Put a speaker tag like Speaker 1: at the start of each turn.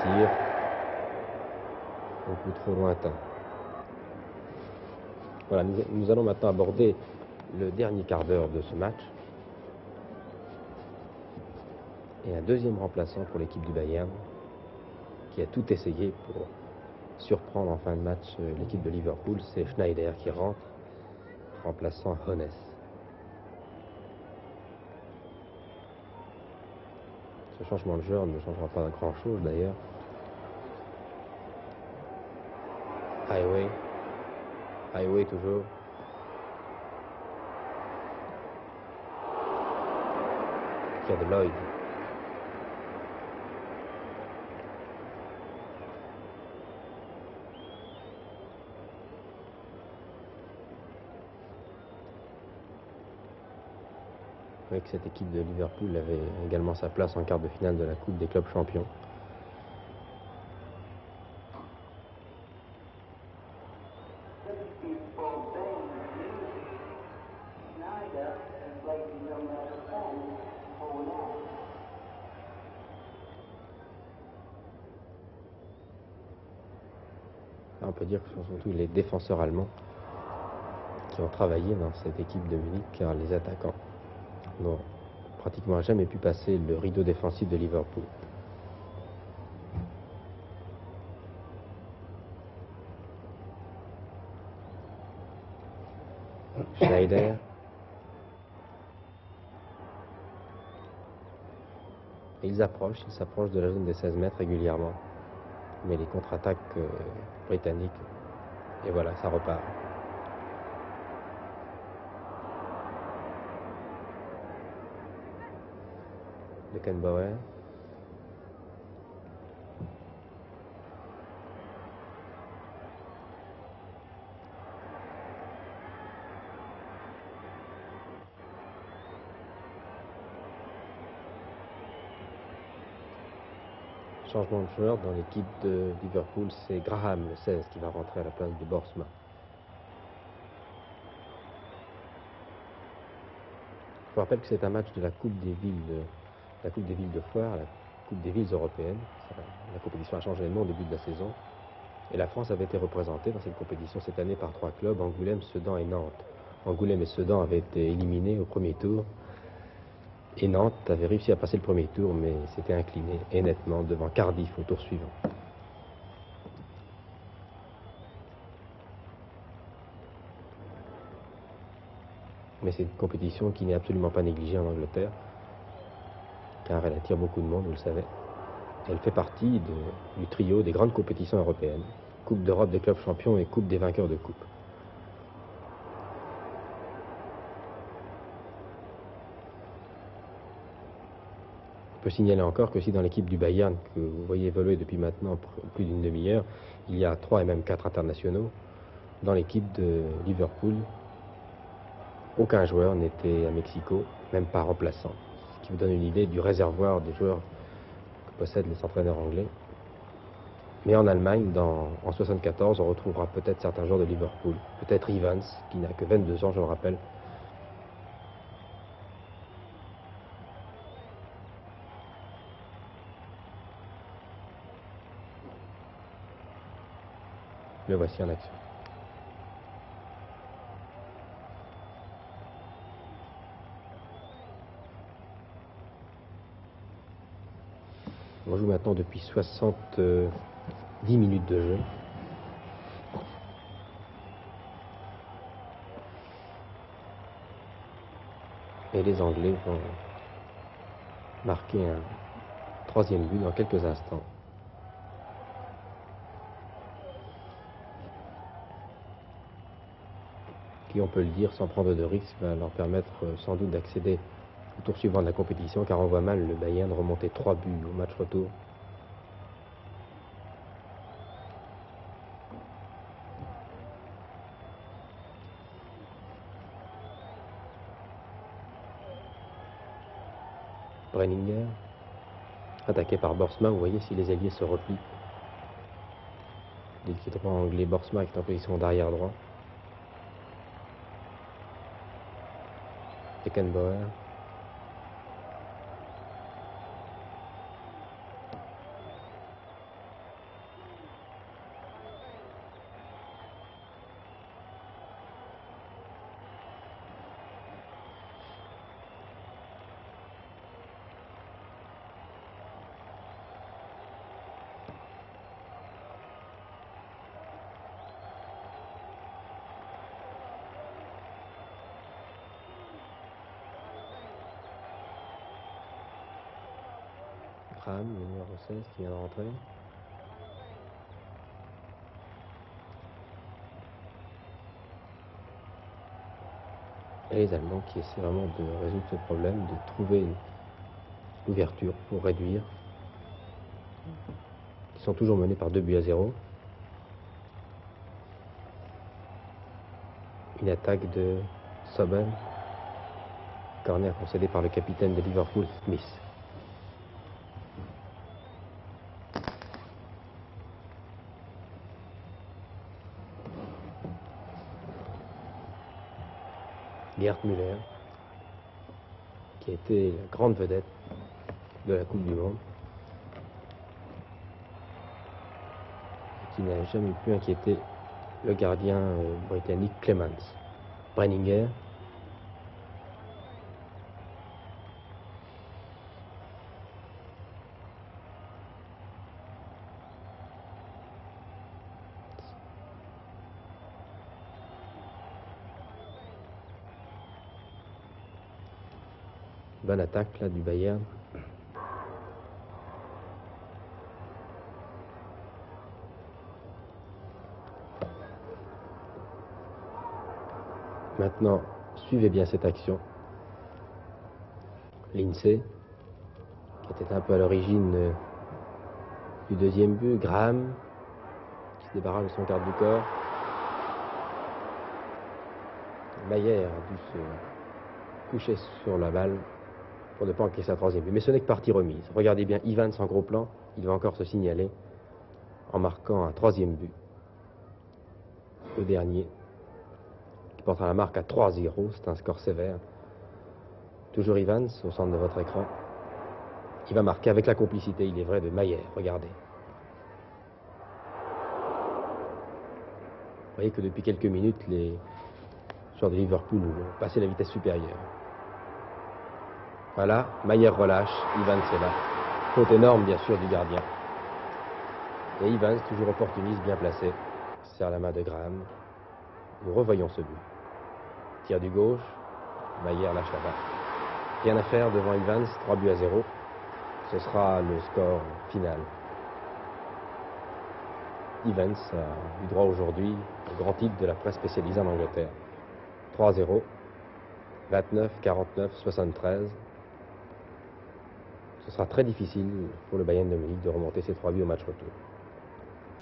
Speaker 1: tir beaucoup trop lointain. Voilà, nous allons maintenant aborder le dernier quart d'heure de ce match. Et un deuxième remplaçant pour l'équipe du Bayern qui a tout essayé pour surprendre en fin de match l'équipe de Liverpool, c'est Schneider qui rentre, remplaçant Hones. Ce changement de genre ne changera pas grand chose d'ailleurs. Highway toujours. Qui a de Lloyd. Avec cette équipe de Liverpool avait également sa place en quart de finale de la Coupe des clubs champions. Là, on peut dire que ce sont surtout les défenseurs allemands qui ont travaillé dans cette équipe de Munich, car les attaquants n'ont pratiquement jamais pu passer le rideau défensif de Liverpool. Schneider. Et ils s'approchent de la zone des 16 mètres régulièrement. Mais les contre-attaques britanniques, et voilà, ça repart. Beckenbauer. Changement de joueur dans l'équipe de Liverpool, c'est Graham, le 16, qui va rentrer à la place de Borsma. Je vous rappelle que c'est un match de la Coupe des villes de foire, la Coupe des villes européennes. La compétition a changé de nom au début de la saison. Et la France avait été représentée dans cette compétition cette année par 3 clubs, Angoulême, Sedan et Nantes. Angoulême et Sedan avaient été éliminés au premier tour. Et Nantes avait réussi à passer le premier tour, mais s'était incliné, et nettement, devant Cardiff au tour suivant. Mais c'est une compétition qui n'est absolument pas négligée en Angleterre, car elle attire beaucoup de monde, vous le savez. Elle fait partie du trio des grandes compétitions européennes, Coupe d'Europe des clubs champions et Coupe des vainqueurs de coupe. On peut signaler encore que si dans l'équipe du Bayern, que vous voyez évoluer depuis maintenant plus d'une demi-heure, il y a 3 et même 4 internationaux, dans l'équipe de Liverpool, aucun joueur n'était à Mexico, même pas remplaçant. Ce qui vous donne une idée du réservoir des joueurs que possèdent les entraîneurs anglais. Mais en Allemagne, en 74, on retrouvera peut-être certains joueurs de Liverpool. Peut-être Evans, qui n'a que 22 ans, je le rappelle. Le voici en action. On joue maintenant depuis 70 minutes de jeu. Et les Anglais vont marquer un 3e but dans quelques instants. Qui, on peut le dire, sans prendre de risques, va leur permettre sans doute d'accéder au tour suivant de la compétition, car on voit mal le Bayern remonter 3 buts au match retour. Brenninger, attaqué par Borsma, vous voyez si les ailiers se replient. L'ailier droit anglais Borsma qui est en position d'arrière droit. Beckenbauer. Graham, le numéro 16, qui vient de rentrer. Et les Allemands qui essaient vraiment de résoudre ce problème, de trouver l'ouverture pour réduire. Ils sont toujours menés par 2-0. Une attaque de Sobel. Corner concédé par le capitaine de Liverpool, Smith. Gerd Müller, qui a été la grande vedette de la Coupe du Monde, et qui n'a jamais pu inquiéter le gardien britannique Clemens. Brenninger, bonne attaque là du Bayern. Maintenant, suivez bien cette action. Lindsay, qui était un peu à l'origine du deuxième but. Graham, qui se débarrasse de son garde du corps. Mayer a dû se coucher sur la balle pour ne pas encaisser un troisième but. Mais ce n'est que partie remise. Regardez bien Evans en gros plan. Il va encore se signaler en marquant un troisième but. Le dernier, qui portera la marque à 3-0. C'est un score sévère. Toujours Evans au centre de votre écran. Qui va marquer avec la complicité, il est vrai, de Mayer. Regardez. Vous voyez que depuis quelques minutes, les joueurs de Liverpool ont passé la vitesse supérieure. Voilà, Mayer relâche, Evans est là. Faute énorme, bien sûr, du gardien. Et Evans, toujours opportuniste, bien placé, serre la main de Graham. Nous revoyons ce but. Tir du gauche, Mayer lâche la balle. Rien à faire devant Evans, 3-0. Ce sera le score final. Evans a eu droit aujourd'hui au grand titre de la presse spécialisée en Angleterre. 3-0, 29, 49, 73. Ce sera très difficile pour le Bayern de Munich de remonter ces 3 buts au match retour.